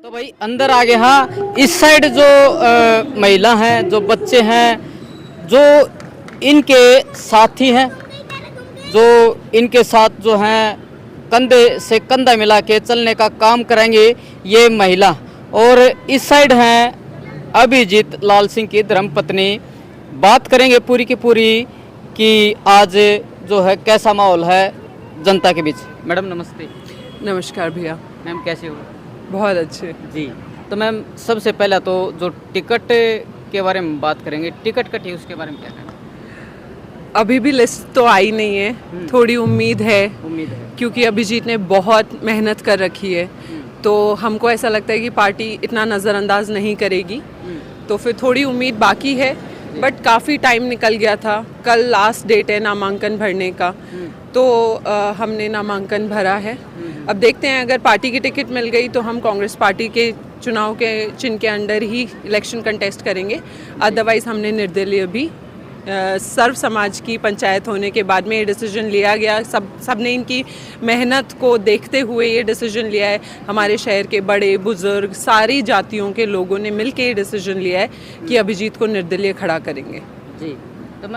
तो भाई अंदर आ गए। हाँ, इस साइड जो महिला हैं, जो बच्चे हैं, जो इनके साथी हैं, जो इनके साथ जो हैं कंधे से कंधा मिला के चलने का काम करेंगे ये महिला। और इस साइड हैं अभिजीत लाल सिंह की धर्मपत्नी। बात करेंगे पूरी की पूरी कि आज जो है कैसा माहौल है जनता के बीच। मैडम नमस्ते। नमस्कार भैया। मैम कैसे हो? बहुत अच्छे। जी, तो मैम सबसे पहला तो जो टिकट के बारे में बात करेंगे, टिकट कटी उसके बारे में क्या कहना? अभी भी लिस्ट तो आई नहीं है, थोड़ी उम्मीद है क्योंकि अभिजीत ने बहुत मेहनत कर रखी है, तो हमको ऐसा लगता है कि पार्टी इतना नज़रअंदाज नहीं करेगी, तो फिर थोड़ी उम्मीद बाकी है। बट काफ़ी टाइम निकल गया था, कल लास्ट डेट है नामांकन भरने का, तो हमने नामांकन भरा है। अब देखते हैं, अगर पार्टी की टिकट मिल गई तो हम कांग्रेस पार्टी के चुनाव के चिन्ह के अंडर ही इलेक्शन कंटेस्ट करेंगे। अदरवाइज़ हमने निर्दलीय भी सर्व समाज की पंचायत होने के बाद में ये डिसीजन लिया गया। सबने इनकी मेहनत को देखते हुए ये डिसीजन लिया है। हमारे शहर के बड़े बुजुर्ग सारी जातियों के लोगों ने मिल के ये डिसीजन लिया है कि अभिजीत को निर्दलीय खड़ा करेंगे। जी, तो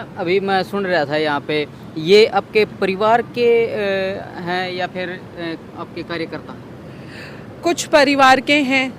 मैं सुन रहा था यहाँ पे, ये आपके परिवार के हैं या फिर आपके कार्यकर्ता? कुछ परिवार के हैं,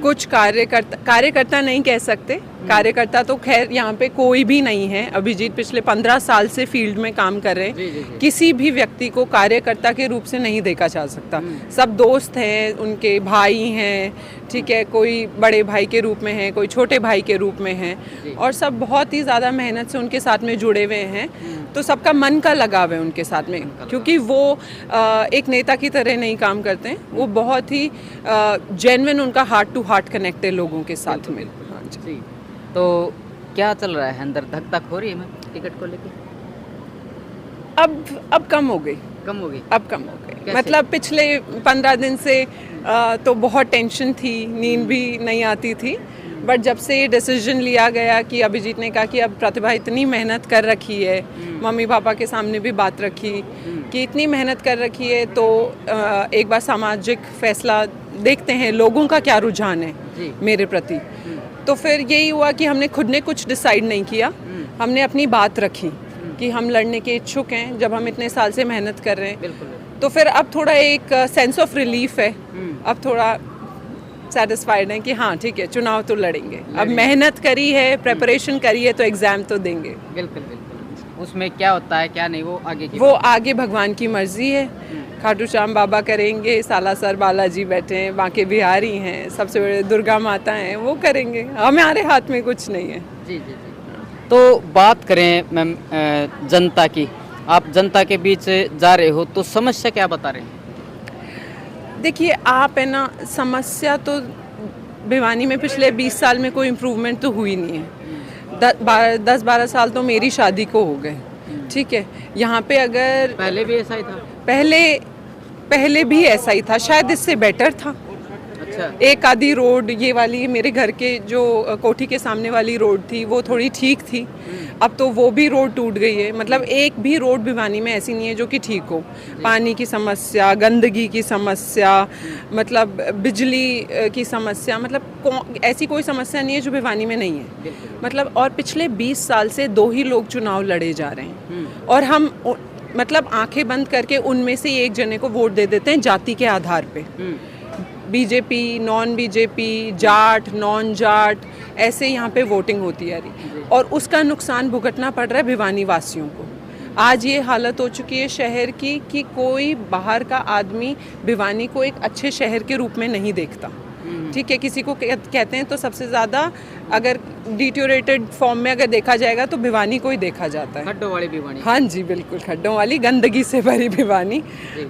कुछ कार्यकर्ता नहीं कह सकते, कार्यकर्ता तो खैर यहाँ पे कोई भी नहीं है। अभिजीत पिछले 15 साल से फील्ड में काम कर रहे हैं। जी। किसी भी व्यक्ति को कार्यकर्ता के रूप से नहीं देखा जा सकता। सब दोस्त हैं, उनके भाई हैं, ठीक है, कोई बड़े भाई के रूप में है, कोई छोटे भाई के रूप में है, और सब बहुत ही ज़्यादा मेहनत से उनके साथ में जुड़े हुए हैं। तो सबका मन का लगाव है उनके साथ में, क्योंकि वो एक नेता की तरह नहीं काम करते हैं, वो बहुत ही जेन्युइन, उनका हार्ट टू हार्ट कनेक्ट है लोगों के साथ में। हाँ जी। तो क्या चल रहा है अंदर, धक धक हो रही है मैम टिकट को लेके? अब कम हो गई। अब कम हो गई, मतलब पिछले 15 दिन से तो बहुत टेंशन थी, नींद भी नहीं आती थी। बट जब से ये डिसीजन लिया गया कि अभिजीत ने कहा कि अब प्रतिभा इतनी मेहनत कर रखी है, मम्मी पापा के सामने भी बात रखी कि इतनी मेहनत कर रखी है, तो एक बार सामाजिक फैसला देखते हैं लोगों का क्या रुझान है मेरे प्रति। तो फिर यही हुआ कि हमने खुद ने कुछ डिसाइड नहीं किया, हमने अपनी बात रखी कि हम लड़ने के इच्छुक हैं जब हम इतने साल से मेहनत कर रहे हैं। तो फिर अब थोड़ा एक सेंस ऑफ रिलीफ है, अब थोड़ा सेटिस्फाइड है कि हाँ ठीक है, चुनाव तो लड़ेंगे। अब मेहनत करी है, प्रेपरेशन करी है, तो एग्जाम तो देंगे। बिल्कुल। उसमें क्या होता है क्या नहीं, वो आगे भगवान की मर्जी है। खाटू श्याम बाबा करेंगे, सालासर बालाजी बैठे हैं, बांके बिहारी हैं, सबसे बड़े दुर्गा माता हैं, वो करेंगे। हमारे हाथ में कुछ नहीं है। जी। तो बात करें मैम जनता की, आप जनता के बीच जा रहे हो, तो समस्या क्या बता रहे हैं? देखिए, आप है ना, समस्या तो भिवानी में पिछले 20 साल में कोई इम्प्रूवमेंट तो हुई नहीं है। 10-12 साल तो मेरी शादी को हो गए, ठीक है। यहाँ पे अगर पहले भी ऐसा ही था? पहले भी ऐसा ही था, शायद इससे बेटर था। अच्छा। एक आधी रोड, ये वाली मेरे घर के जो कोठी के सामने वाली रोड थी, वो थोड़ी ठीक थी। अब तो वो भी रोड टूट गई है। मतलब एक भी रोड भिवानी में ऐसी नहीं है जो कि ठीक हो। पानी की समस्या, गंदगी की समस्या, मतलब बिजली की समस्या, मतलब ऐसी कोई समस्या नहीं है जो भिवानी में नहीं है। मतलब और पिछले 20 साल से 2 ही लोग चुनाव लड़े जा रहे हैं, और हम मतलब आंखें बंद करके उनमें से एक जने को वोट दे देते हैं जाति के आधार पे। BJP, non BJP, Jat, non Jat, ऐसे यहाँ पे वोटिंग होती है, और उसका नुकसान भुगतना पड़ रहा है भिवानी वासियों को। आज ये हालत हो चुकी है शहर की कि कोई बाहर का आदमी भिवानी को एक अच्छे शहर के रूप में नहीं देखता, ठीक है। किसी को कहते हैं तो सबसे ज़्यादा अगर डिटोरेटेड फॉर्म में अगर देखा जाएगा तो भिवानी को ही देखा जाता है। खड्डों वाली भिवानी। हाँ जी, बिल्कुल, खड्डों वाली, गंदगी से भरी भिवानी।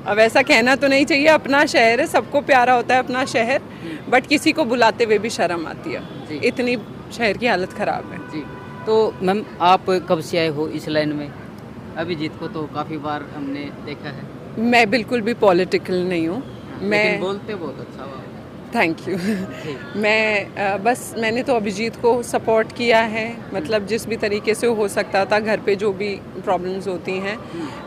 अब ऐसा कहना तो नहीं चाहिए, अपना शहर है, सबको प्यारा होता है अपना शहर, बट किसी को बुलाते हुए भी शर्म आती है, इतनी शहर की हालत ख़राब है। जी, तो मैम आप कब से आए हो इस लाइन में? अभिजीत को तो काफ़ी बार हमने देखा है। मैं बिल्कुल भी पॉलिटिकल नहीं हूँ। मैं बोलते बहुत अच्छा हुआ। Thank you. मैं बस मैंने तो अभिजीत को सपोर्ट किया है, मतलब जिस भी तरीके से हो सकता था। घर पे जो भी प्रॉब्लम्स होती हैं,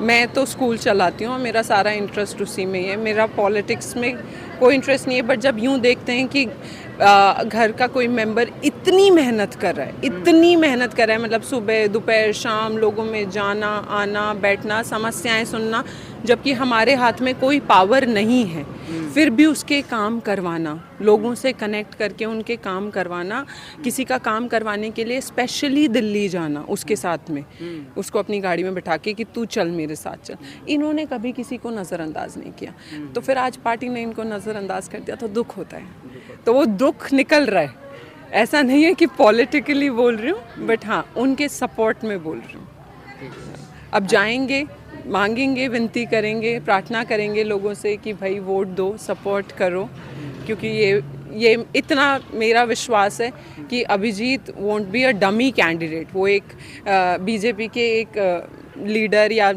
मैं तो स्कूल चलाती हूँ, मेरा सारा इंटरेस्ट उसी में ही है। मेरा पॉलिटिक्स में कोई इंटरेस्ट नहीं है, बट जब यूँ देखते हैं कि घर का कोई मेंबर इतनी मेहनत कर रहा है, इतनी मेहनत कर रहा है, मतलब सुबह दोपहर शाम लोगों में जाना आना बैठना, समस्याएं सुनना, जबकि हमारे हाथ में कोई पावर नहीं है, फिर भी उसके काम करवाना, लोगों से कनेक्ट करके उनके काम करवाना, किसी का काम करवाने के लिए स्पेशली दिल्ली जाना उसके साथ में, उसको अपनी गाड़ी में बिठा के कि तू चल मेरे साथ चल। इन्होंने कभी किसी को नज़रअंदाज नहीं किया, तो फिर आज पार्टी ने इनको नज़रअंदाज कर दिया तो दुख होता है। तो वो दुख निकल रहा है, ऐसा नहीं है कि पॉलिटिकली बोल रही हूँ, बट हाँ उनके सपोर्ट में बोल रही हूँ। अब जाएंगे, मांगेंगे, विनती करेंगे, प्रार्थना करेंगे लोगों से कि भाई वोट दो, सपोर्ट करो, क्योंकि ये इतना मेरा विश्वास है कि Abhijeet won't be a dummy candidate. वो एक बीजेपी के एक लीडर या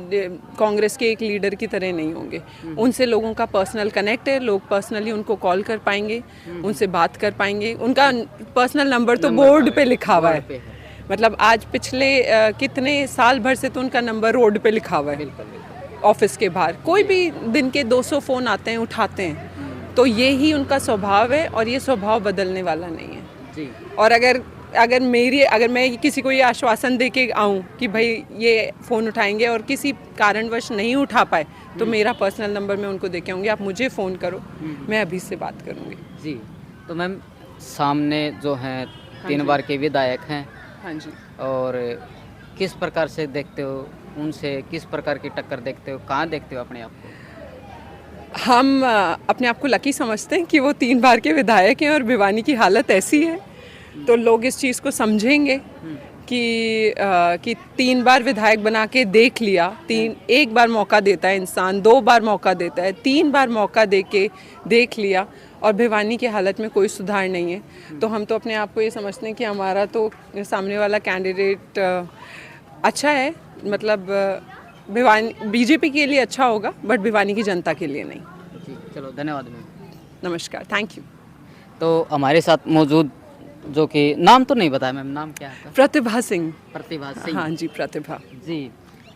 कांग्रेस के एक लीडर की तरह नहीं होंगे। उनसे लोगों का पर्सनल कनेक्ट है, लोग पर्सनली उनको कॉल कर पाएंगे, उनसे बात कर पाएंगे। उनका पर्सनल नंबर तो बोर्ड पे लिखा हुआ है, मतलब आज पिछले कितने साल भर से तो उनका नंबर रोड पे लिखा हुआ है, ऑफिस के बाहर। कोई भी दिन के 200 फ़ोन आते हैं, उठाते हैं, तो ये ही उनका स्वभाव है और ये स्वभाव बदलने वाला नहीं है जी। और अगर मैं किसी को ये आश्वासन दे के आऊँ कि भाई ये फ़ोन उठाएंगे और किसी कारणवश नहीं उठा पाए, तो मेरा पर्सनल नंबर मैं उनको दे के आऊँगी, आप मुझे फ़ोन करो, मैं अभी से बात करूँगी जी। तो मैम सामने जो हैं 3 बार के विधायक हैं, हाँ जी, और किस प्रकार से देखते हो उनसे, किस प्रकार की टक्कर देखते हो, कहाँ देखते हो अपने आप को? हम अपने आप को लकी समझते हैं कि वो 3 बार के विधायक हैं और भिवानी की हालत ऐसी है, तो लोग इस चीज़ को समझेंगे कि 3 बार विधायक बना के देख लिया। एक बार मौका देता है इंसान, 2 बार मौका देता है, 3 बार मौका दे के देख लिया और भिवानी की हालत में कोई सुधार नहीं है, तो हम तो अपने आप को ये समझते हैं कि हमारा तो सामने वाला कैंडिडेट अच्छा है, मतलब भिवानी बीजेपी के लिए अच्छा होगा, बट भिवानी की जनता के लिए नहीं जी। चलो धन्यवाद मैम, नमस्कार, थैंक यू। तो हमारे साथ मौजूद, जो कि नाम तो नहीं बताया मैम, नाम क्या है? प्रतिभा सिंह। प्रतिभा सिंह, हाँ जी, प्रतिभा जी।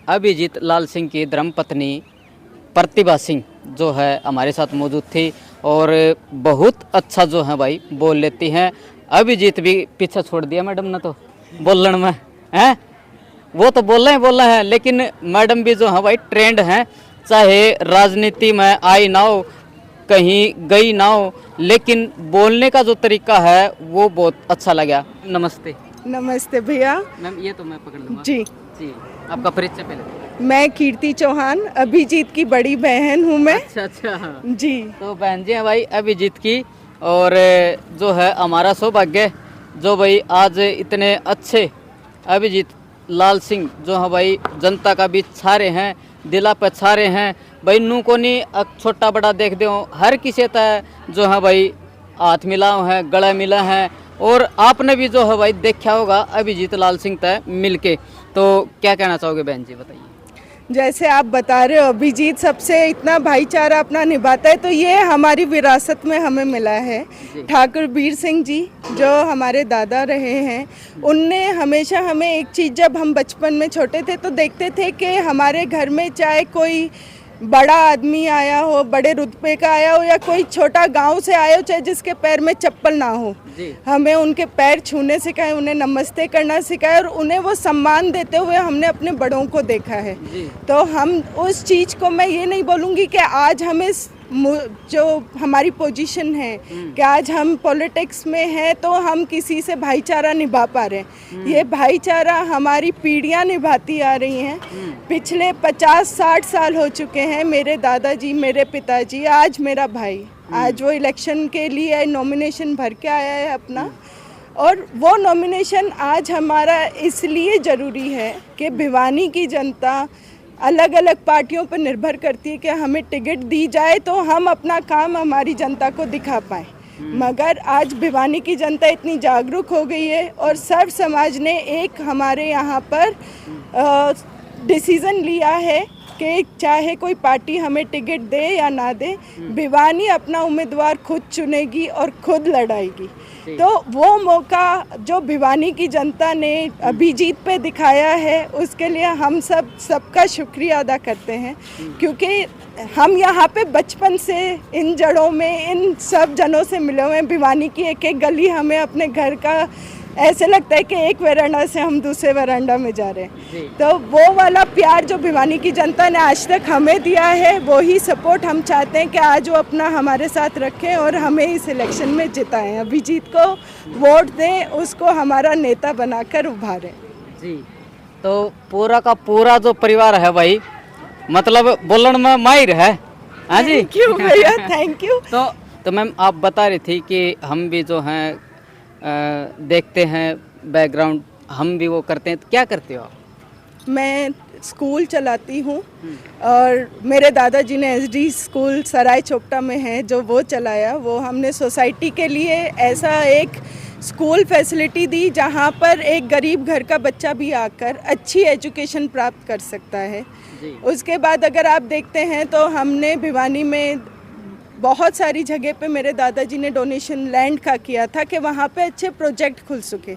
अभिजीत लाल सिंह की धर्मपत्नी प्रतिभा सिंह जो है हमारे साथ मौजूद थी, और बहुत अच्छा जो है भाई बोल लेती हैं। अभिजीत भी पीछे छोड़ दिया मैडम ने तो बोलने में, हैं वो तो बोल रहे हैं, लेकिन मैडम भी जो है भाई ट्रेंड हैं, चाहे राजनीति में आई ना हो, कहीं गई ना हो, लेकिन बोलने का जो तरीका है वो बहुत अच्छा लगा। नमस्ते। नमस्ते भैया। मैम ये तो मैं पकड़ लूँगा जी जी। आपका परिचय पहले। मैं कीर्ति चौहान, अभिजीत की बड़ी बहन हूँ मैं। अच्छा जी। तो बहन जी हैं भाई अभिजीत की, और जो है हमारा सौभाग्य जो भाई आज इतने अच्छे अभिजीत लाल सिंह जो है भाई जनता का भी छारे हैं, दिला पे छारे हैं भाई। नू को नहीं छोटा बड़ा देख दो, हर किसी तय जो है भाई हाथ मिला है, गला मिला है, और आपने भी जो है भाई देखा होगा अभिजीत लाल सिंह तय मिलके। तो क्या कहना चाहोगे बहन जी, बताइए। जैसे आप बता रहे हो अभिजीत सबसे इतना भाईचारा अपना निभाता है, तो ये हमारी विरासत में हमें मिला है। ठाकुर बीर सिंह जी जो हमारे दादा रहे हैं, उनने हमेशा हमें एक चीज़, जब हम बचपन में छोटे थे तो देखते थे कि हमारे घर में चाहे कोई बड़ा आदमी आया हो, बड़े रुतबे का आया हो, या कोई छोटा गांव से आया हो, चाहे जिसके पैर में चप्पल ना हो, हमें उनके पैर छूने सिखाए, उन्हें नमस्ते करना सिखाए, और उन्हें वो सम्मान देते हुए हमने अपने बड़ों को देखा है। तो हम उस चीज़ को, मैं ये नहीं बोलूँगी कि आज हमें जो हमारी पोजीशन है कि आज हम पॉलिटिक्स में हैं तो हम किसी से भाईचारा निभा पा रहे हैं, ये भाईचारा हमारी पीढ़ियां निभाती आ रही हैं। पिछले 50-60 साल हो चुके हैं, मेरे दादाजी, मेरे पिताजी, आज मेरा भाई, आज वो इलेक्शन के लिए नॉमिनेशन भर के आया है अपना, और वो नॉमिनेशन आज हमारा इसलिए ज़रूरी है कि भिवानी की जनता अलग अलग पार्टियों पर निर्भर करती है कि हमें टिकट दी जाए तो हम अपना काम हमारी जनता को दिखा पाएँ। मगर आज भिवानी की जनता इतनी जागरूक हो गई है, और सर्व समाज ने एक हमारे यहाँ पर डिसीज़न लिया है कि चाहे कोई पार्टी हमें टिकट दे या ना दे, भिवानी अपना उम्मीदवार खुद चुनेगी और खुद लड़ाएगी। तो वो मौका जो भिवानी की जनता ने अभिजीत पे दिखाया है, उसके लिए हम सबका शुक्रिया अदा करते हैं, क्योंकि हम यहाँ पे बचपन से इन जड़ों में इन सब जनों से मिले हुए हैं। भिवानी की एक एक गली हमें अपने घर का ऐसे लगता है कि एक वरांडा से हम दूसरे वरांडा में जा रहे हैं। तो वो वाला प्यार जो भिवानी की जनता ने आज तक हमें दिया है, वो ही सपोर्ट हम चाहते हैं कि आज वो अपना हमारे साथ रखें और हमें इस इलेक्शन में जिताएं। अभिजीत को वोट दें, उसको हमारा नेता बनाकर उभारें। जी, तो पूरा का पूरा जो परिवार है भाई, मतलब बोलन में माहिर है। हाँ जी, थैंक यू भैया, थैंक यू। तो मैम आप बता रही थी कि हम भी जो हैं देखते हैं बैकग्राउंड, हम भी वो करते हैं, तो क्या करते हो आप? मैं स्कूल चलाती हूँ और मेरे दादाजी ने एसडी स्कूल सराय चोपटा में है जो वो चलाया। वो हमने सोसाइटी के लिए ऐसा एक स्कूल फैसिलिटी दी जहाँ पर एक गरीब घर का बच्चा भी आकर अच्छी एजुकेशन प्राप्त कर सकता है। उसके बाद अगर आप देखते हैं तो हमने भिवानी में बहुत सारी जगह पे मेरे दादाजी ने डोनेशन लैंड का किया था कि वहाँ पे अच्छे प्रोजेक्ट खुल सके,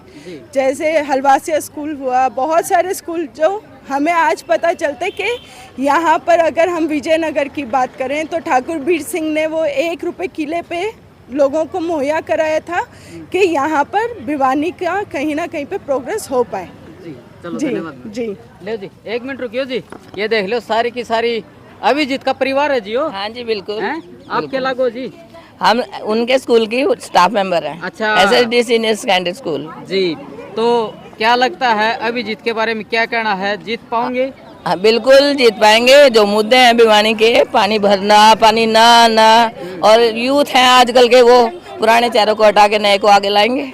जैसे हलवासिया स्कूल हुआ, बहुत सारे स्कूल जो हमें आज पता चलते कि यहाँ पर अगर हम विजयनगर की बात करें तो ठाकुर बीर सिंह ने वो 1 रुपये किले पे लोगों को मुहैया कराया था कि यहाँ पर भिवानी का कहीं ना कहीं पे प्रोग्रेस हो पाए। चलो जी जी, ले जी, 1 मिनट रुकियो जी, ये देख लो सारी की सारी अभिजीत का परिवार है जी। हो हाँ जी बिल्कुल। आप क्या लागो जी? हम उनके स्कूल की स्टाफ मेंबर हैं। अच्छा, एसएसडी सीनियर सेकेंडरी स्कूल जी। तो क्या लगता है अभिजीत के बारे में क्या कहना है, जीत पाओगे? हाँ बिल्कुल जीत पाएंगे। जो मुद्दे हैं भिवानी के, पानी भरना, पानी ना और यूथ हैं आजकल के, वो पुराने चेहरों को हटा के नए को आगे लाएंगे,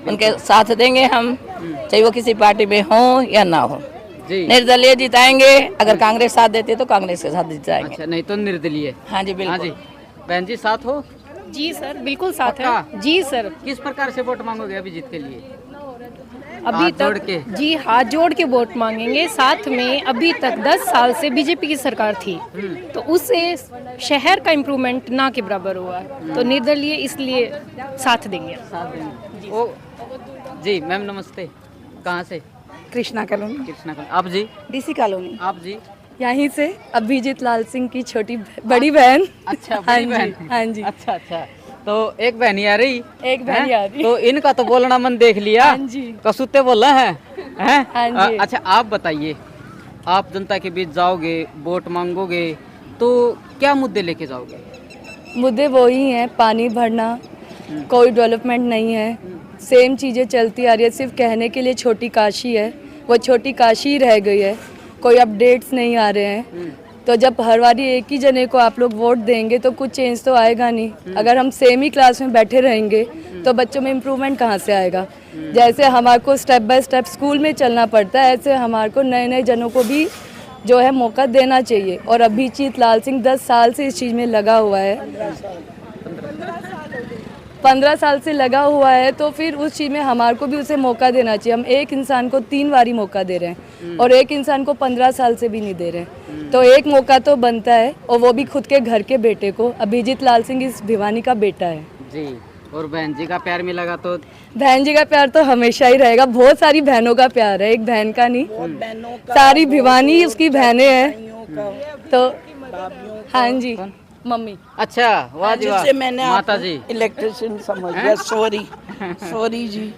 उनके साथ देंगे हम, चाहे वो किसी पार्टी में हो या ना हो। निर्दलीय जिताएंगे, अगर कांग्रेस साथ देती है तो कांग्रेस के साथ जिताएंगे। अच्छा, नहीं तो निर्दलीय। हाँ जी बिल्कुल। हाँ जी, बहन जी साथ हो? जी सर, बिल्कुल साथ है जी सर। किस प्रकार से वोट मांगोगे अभिजीत के लिए? अभी तक जी हाथ जोड़ के वोट मांगेंगे। साथ में अभी तक 10 साल से बीजेपी की सरकार थी, तो उससे शहर का इम्प्रूवमेंट ना के बराबर हुआ, तो निर्दलीय इसलिए साथ देंगे। जी मैम नमस्ते, कहाँ से? कृष्णा कॉलोनी। कृष्णा कॉलोनी। आप जी? DC colony. आप जी? यहीं से अभिजीत लाल सिंह की बड़ी बहन। अच्छा, बड़ी बहन। हाँ जी। अच्छा, तो एक बहन आ रही, एक बहन आ रही, तो इनका तो बोलना मन देख लिया। हाँ जी, कसूते बोला है। हाँ जी। अच्छा, आप बताइए, आप जनता के बीच जाओगे, वोट मांगोगे, तो क्या मुद्दे लेके जाओगे? मुद्दे वही हैं, पानी भरना, कोई डेवलपमेंट नहीं है, सेम चीज़ें चलती आ रही है। सिर्फ कहने के लिए छोटी काशी है, वो छोटी काशी ही रह गई है, कोई अपडेट्स नहीं आ रहे हैं। तो जब हर बारी एक ही जने को आप लोग वोट देंगे तो कुछ चेंज तो आएगा नहीं। अगर हम सेम ही क्लास में बैठे रहेंगे तो बच्चों में इम्प्रूवमेंट कहाँ से आएगा? जैसे हमारे को स्टेप बाय स्टेप स्कूल में चलना पड़ता है, ऐसे हमारे को नए नए जनों को भी जो है मौका देना चाहिए। और अभिजीत लाल सिंह 10 साल से इस चीज़ में लगा हुआ है, 15 साल से लगा हुआ है, तो फिर उस चीज़ में हमारे को भी उसे मौका देना चाहिए। हम एक इंसान को 3 बारी मौका दे रहे हैं और एक इंसान को 15 साल से भी नहीं दे रहे हैं, तो एक मौका तो बनता है, और वो भी खुद के घर के बेटे को। अभिजीत लाल सिंह इस भिवानी का बेटा है जी। और बहन जी का प्यार मिलेगा तो? बहन जी का प्यार तो हमेशा ही रहेगा। बहुत सारी बहनों का प्यार है, एक बहन का नहीं, सारी भिवानी उसकी बहनें हैं। तो हाँ जी, मम्मी। अच्छा, वाह जी वाह। जिससे मैंने माता जी इलेक्ट्रिशियन समझ लिया। सॉरी जी।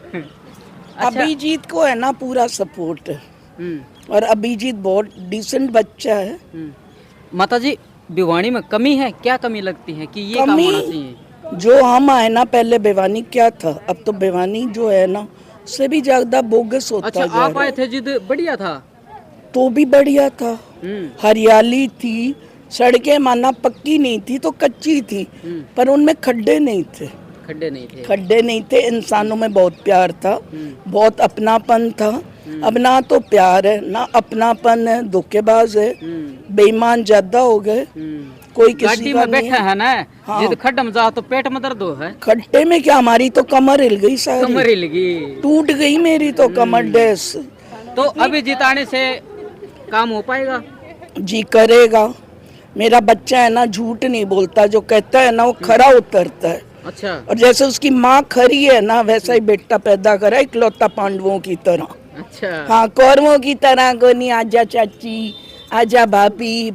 अभिजीत को है ना पूरा सपोर्ट है, और अभिजीत बहुत डिसेंट बच्चा है। माता जी, भिवानी में कमी है, क्या कमी लगती है कि ये काम होना चाहिए? जो हम आए ना पहले भिवानी क्या था, अब तो भिवानी जो है ना उससे भी ज्यादा बोगस होता अच्छा, जा रहा है। आप आए थे जिद बढ़िया था, तो भी बढ़िया था, हरियाली थी, सड़कें माना पक्की नहीं थी तो कच्ची थी, पर उनमें खड्डे नहीं थे। खड्डे नहीं थे। इंसानों में बहुत प्यार था, बहुत अपनापन था। अब ना तो प्यार है ना अपनापन है, धोखेबाज है, बेईमान ज्यादा हो गए। कोई किसी का में बैठा है ना। हाँ। जिद खड्ड में जाओ तो पेट में दर्द हो है। खड्डे में क्या, हमारी तो कमर हिल गई सारी, कमर हिल गई, टूट गई मेरी तो कमर डेस। तो अभी जिताने से काम हो पाएगा? जी करेगा। मेरा बच्चा है ना झूठ नहीं बोलता, जो कहता है ना वो खरा उतरता है। अच्छा और जैसे उसकी माँ खरी है ना वैसा ही बेटा पैदा करा, इकलौता पांडवों की तरह। अच्छा हाँ, कौरवों की तरह को नहीं, आजा चाची आजा भाभी,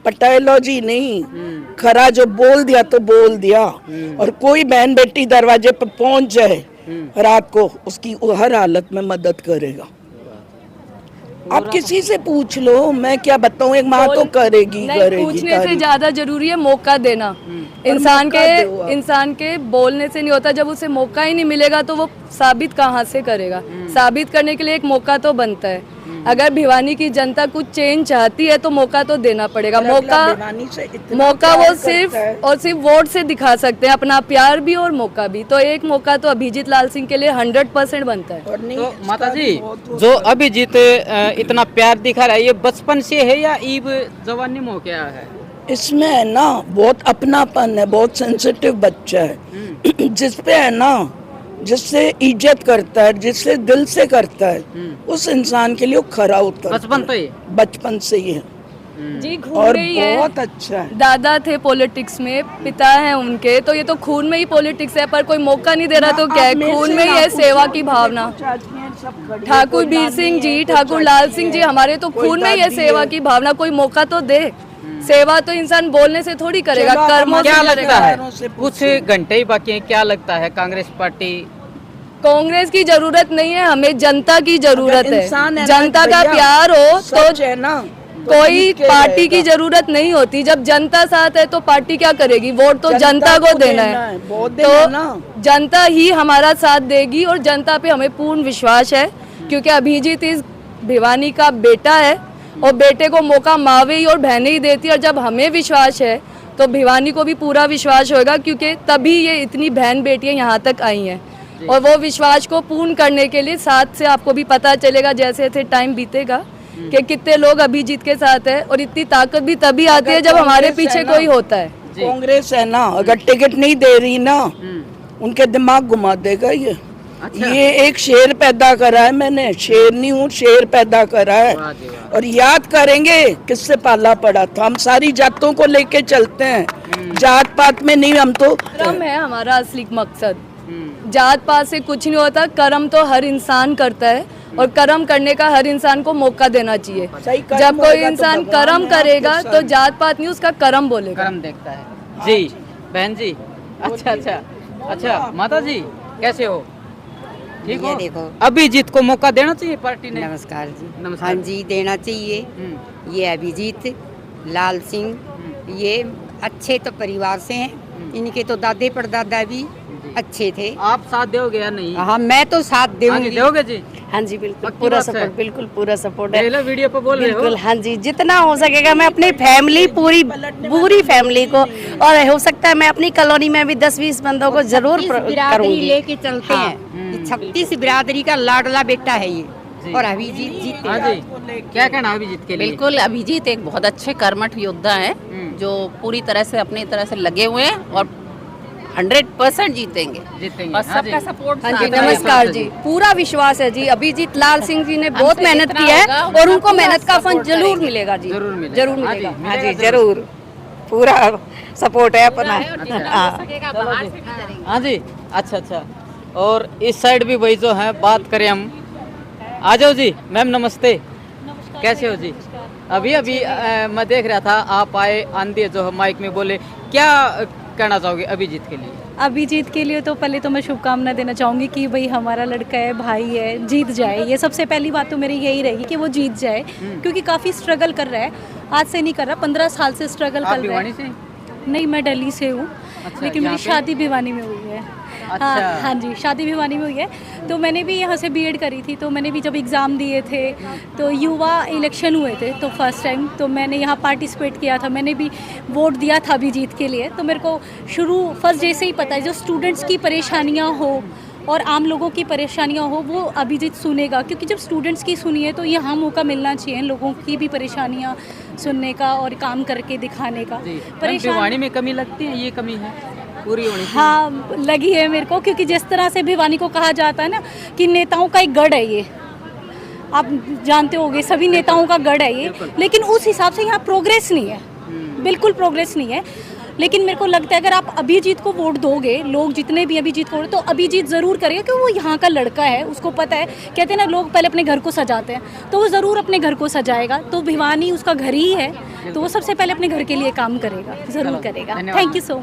पटेलॉजी नहीं, खरा जो बोल दिया तो बोल दिया। और कोई बहन बेटी दरवाजे पर पहुंच जाए रात को, उसकी वो हर हालत में मदद करेगा। आप किसी से पूछ लो, मैं क्या बताऊं, एक माँ तो करेगी नहीं, करेगी पूछने से तारीफ। ज्यादा जरूरी है मौका देना। इंसान के बोलने से नहीं होता, जब उसे मौका ही नहीं मिलेगा तो वो साबित कहाँ से करेगा। साबित करने के लिए एक मौका तो बनता है। अगर भिवानी की जनता कुछ चेंज चाहती है तो मौका तो देना पड़ेगा। मौका वो सिर्फ और सिर्फ वोट से दिखा सकते हैं, अपना प्यार भी और मौका भी। तो एक मौका तो अभिजीत लाल सिंह के लिए 100% बनता है। तो माता जी, जो अभिजीत इतना प्यार दिखा रहा है, ये बचपन से है या ईब जवानी में क्या है? इसमें है ना बहुत अपनापन है, बहुत सेंसिटिव बच्चा है। जिसपे है ना, जिससे इज्जत करता है, जिससे दिल से करता है, उस इंसान के लिए वो खरा उतर बचपन से ही है जी। और ही है, बहुत अच्छा है। दादा थे पॉलिटिक्स में, पिता है उनके, तो ये तो खून में ही पॉलिटिक्स है। पर कोई मौका नहीं दे रहा तो क्या है, खून में ही है सेवा की भावना। ठाकुर बीर सिंह जी, ठाकुर लाल सिंह जी, हमारे तो खून में ही है सेवा की भावना। कोई मौका तो दे। सेवा तो इंसान बोलने से थोड़ी करेगा, कर्मों से क्या करेगा। लगता है, कुछ घंटे ही बाकी हैं, क्या लगता है कांग्रेस पार्टी? कांग्रेस की जरूरत नहीं है, हमें जनता की जरूरत है। जनता का प्यार हो तो है ना, कोई पार्टी की जरूरत नहीं होती। जब जनता साथ है तो पार्टी क्या करेगी? वोट तो जनता को देना है। तो जनता ही हमारा साथ देगी और जनता पे हमें पूर्ण विश्वास है, क्योंकि अभिजीत इस भिवानी का बेटा है और बेटे को मौका मावे ही और बहनें ही देती है। और जब हमें विश्वास है तो भिवानी को भी पूरा विश्वास होगा, क्योंकि तभी ये इतनी बहन बेटियां यहाँ तक आई हैं। और वो विश्वास को पूर्ण करने के लिए साथ से आपको भी पता चलेगा जैसे जैसे टाइम बीतेगा कि कितने लोग अभिजीत के साथ है। और इतनी ताकत भी तभी आती है जब हमारे पीछे कोई होता है। कांग्रेस है ना, अगर टिकट नहीं दे रही ना, उनके दिमाग घुमा देगा ये। अच्छा। ये एक शेर पैदा करा है मैंने, शेर नहीं हूँ, शेर पैदा करा है। और याद करेंगे किससे पाला पड़ा था। हम सारी जातों को लेके चलते हैं, जात पात में नहीं। हम तो कर्म है हमारा असली मकसद, जात पात से कुछ नहीं होता। कर्म तो हर इंसान करता है और कर्म करने का हर इंसान को मौका देना चाहिए। जब कोई इंसान कर्म करेगा तो जात पात नहीं, उसका कर्म बोलेगा। कर्म देखता है जी। बहन जी, अच्छा अच्छा अच्छा, माता जी कैसे हो? ठीक हो? देखो, अभिजीत को मौका देना चाहिए पार्टी ने? नमस्कार जी। नमस्कार। हाँ जी, देना चाहिए। ये अभिजीत लाल सिंह ये अच्छे तो परिवार से हैं। इनके तो दादे परदादा भी अच्छे थे। आप साथ दोगे या नहीं? हाँ, मैं तो साथ दूंगी। दोगे जी? हाँ जी, बिल्कुल पूरा सपोर्ट, बिल्कुल पूरा सपोर्ट है। वीडियो पे बोल रहे हो? बिल्कुल, हाँ जी, जितना हो सकेगा मैं अपनी फैमिली, पूरी फैमिली को, और हो सकता है मैं अपनी कॉलोनी में भी 10-20 बंदों को जरूर करूंगी। लेके चलते हैं। 36 बिरादरी का लाडला बेटा है ये। और अभिजीत जीत। हाँ जी, क्या कहना अभिजीत के लिए? बिल्कुल, अभिजीत एक बहुत अच्छे कर्मठ योद्धा है जो पूरी तरह से अपनी तरह से लगे हुए हैं और 100% जीतेंगे और सबका सपोर्ट। हाँ जी, नमस्कार जी, पूरा विश्वास है जी। अभिजीत लाल सिंह जी ने बहुत मेहनत की है और उनको मेहनत का फल जरूर मिलेगा जी, जरूर मिलेगा। हाँ जी, जरूर पूरा सपोर्ट है अपना। हाँ जी, अच्छा अच्छा। और इस साइड भी वही जो है, बात करें हम। आ जाओ जी। मैम नमस्ते, कैसे हो जी? अभी मैं देख रहा था आप आए, आंधी जो है माइक में बोले, क्या कहना चाहोगे अभिजीत के लिए? अभिजीत के लिए तो पहले तो मैं शुभकामना देना चाहूँगी कि भाई हमारा लड़का है, भाई है, जीत जाए। ये सबसे पहली बात तो मेरी यही रहेगी कि वो जीत जाए, क्योंकि काफ़ी स्ट्रगल कर रहा है। आज से नहीं कर रहा, 15 साल से स्ट्रगल कर रहा है। नहीं, मैं दिल्ली से हूँ। अच्छा, लेकिन मेरी शादी भिवानी में हुई है। अच्छा। हाँ जी, शादी भिवानी में हुई है। तो मैंने भी यहाँ से बीएड करी थी, तो मैंने भी जब एग्ज़ाम दिए थे तो युवा इलेक्शन हुए थे, तो फर्स्ट टाइम तो मैंने यहाँ पार्टिसिपेट किया था। मैंने भी वोट दिया था अभिजीत के लिए। तो मेरे को फर्स्ट डे से ही पता है जो स्टूडेंट्स की परेशानियाँ हो और आम लोगों की परेशानियाँ हो वो अभिजीत सुनेगा, क्योंकि जब स्टूडेंट्स की सुनिए तो यहाँ मौका मिलना चाहिए लोगों की भी परेशानियाँ सुनने का और काम करके दिखाने का। भिवानी में कमी लगती है, ये कमी है पूरी होनी चाहिए। हाँ, लगी है मेरे को, क्योंकि जिस तरह से भिवानी को कहा जाता है ना कि नेताओं का एक गढ़ है ये, आप जानते होंगे सभी नेताओं का गढ़ है ये, लेकिन उस हिसाब से यहाँ प्रोग्रेस नहीं है, बिल्कुल प्रोग्रेस नहीं है। लेकिन मेरे को लगता है अगर आप अभिजीत को वोट दोगे, लोग जितने भी अभिजीत को, तो अभिजीत ज़रूर करेगा क्योंकि वो यहाँ का लड़का है, उसको पता है। कहते हैं ना लोग पहले अपने घर को सजाते हैं, तो वो ज़रूर अपने घर को सजाएगा। तो भिवानी उसका घर ही है, तो वो सबसे पहले अपने घर के लिए काम करेगा, ज़रूर करेगा। Thank you so much.